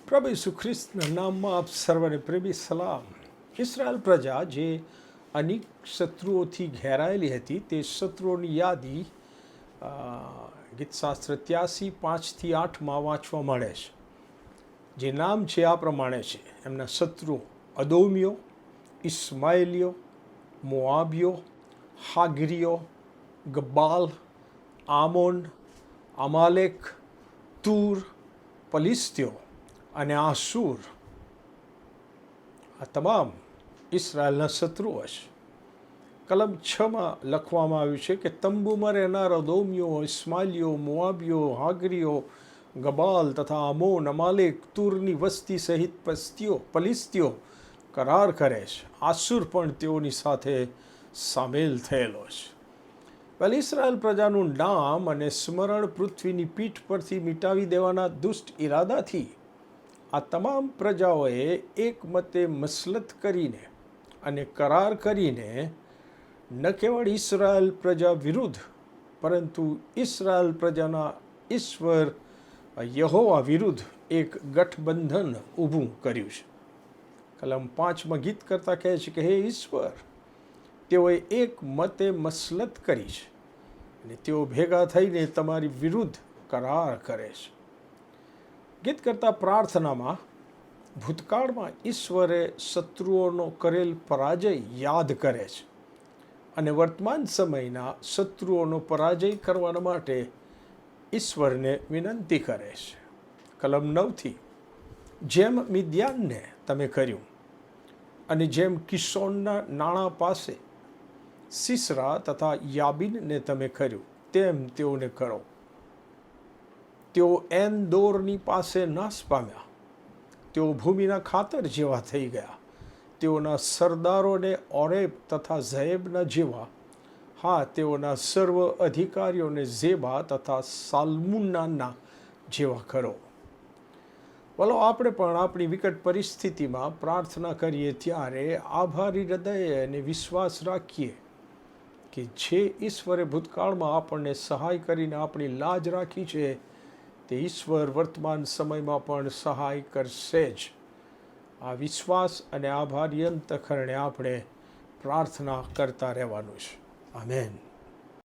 પ્રભુ ઈસુ ખ્રિસ્તના નામમાં આપ સર્વને પ્રેમી સલામ. ઇસરાયલ પ્રજા જે અનેક શત્રુઓથી ઘેરાયેલી હતી તે શત્રુઓની યાદી ગીતશાસ્ત્ર 83:5-8 વાંચવા મળે છે. જે નામ છે આ પ્રમાણે છે. એમના શત્રુઓ અદોમીઓ, ઇસ્માએલીઓ, મોઆબીઓ, હાગરીઓ, ગબ્બાલ, આમોન, અમાલેક, તૂર, પલિસ્તીઓ અને આસુર. આ તમામ ઇસરાયલના શત્રુઓ છે. કલમ 6માં લખવામાં આવ્યું છે કે તંબુમાં રહેનાર અદોમીઓ, ઇસ્માઇલીઓ, મોઆબીઓ, હાગરીઓ, ગબાલ તથા આમોન, અમાલેક, તૂરની વસ્તી સહિત પલિસ્તીઓ કરાર કરે છે. આસુર પણ તેઓની સાથે સામેલ થયેલો છે. વેલ, ઇસરાયલ પ્રજાનું નામ અને સ્મરણ પૃથ્વીની પીઠ પરથી મિટાવી દેવાના દુષ્ટ ઈરાદાથી આ તમામ પ્રજાઓએ એકમતે મસલત કરીને અને કરાર કરીને ન કેવળ ઇસરાયલ પ્રજા વિરુદ્ધ પરંતુ ઇસરાયલ પ્રજાના ઈશ્વર યહોવા વિરુદ્ધ એક ગઠબંધન ઊભું કર્યું છે. કલમ 5માં ગીત કરતા કહે છે કે હે ઈશ્વર, તેઓએ એક મતે મસલત કરી છે અને તેઓ ભેગા થઈને તમારી વિરુદ્ધ કરાર કરે છે. ગીત કરતા પ્રાર્થનામાં ભૂતકાળમાં ઈશ્વરે શત્રુઓનો કરેલ પરાજય યાદ કરે છે અને વર્તમાન સમયના શત્રુઓનો પરાજય કરવા માટે ઈશ્વરને વિનંતી કરે છે. કલમ 9થી જેમ મિદ્યાનને તમે કર્યું અને જેમ કિશોનના નાણાં પાસે સિસરા તથા યાબીનને તમે કર્યું તેમ તેઓને કરો. તેઓ એનદોરની પાસે નાશ પામ્યા. તેઓ ભૂમિના ખાતર જેવા થઈ ગયા. તેઓના સરદારોને ઓરેબ તથા ઝેબના જેવા, હા, તેઓના સર્વ અધિકારીઓને ઝેબા તથા સાલ્મુન્નાના જેવા કરો. વલો, આપણે પણ આપણી વિકટ પરિસ્થિતિમાં પ્રાર્થના કરીએ ત્યારે આભારી હૃદય અને વિશ્વાસ રાખીએ કે જે ઈશ્વરે ભૂતકાળમાં આપણને સહાય કરીને આપણી લાજ રાખી છે તે ઈશ્વર વર્તમાન સમયમાં પણ સહાય કરશે જ. આ વિશ્વાસ અને આભારી અંતઃકરણે આપણે પ્રાર્થના કરતા રહેવાનું છે. આમેન.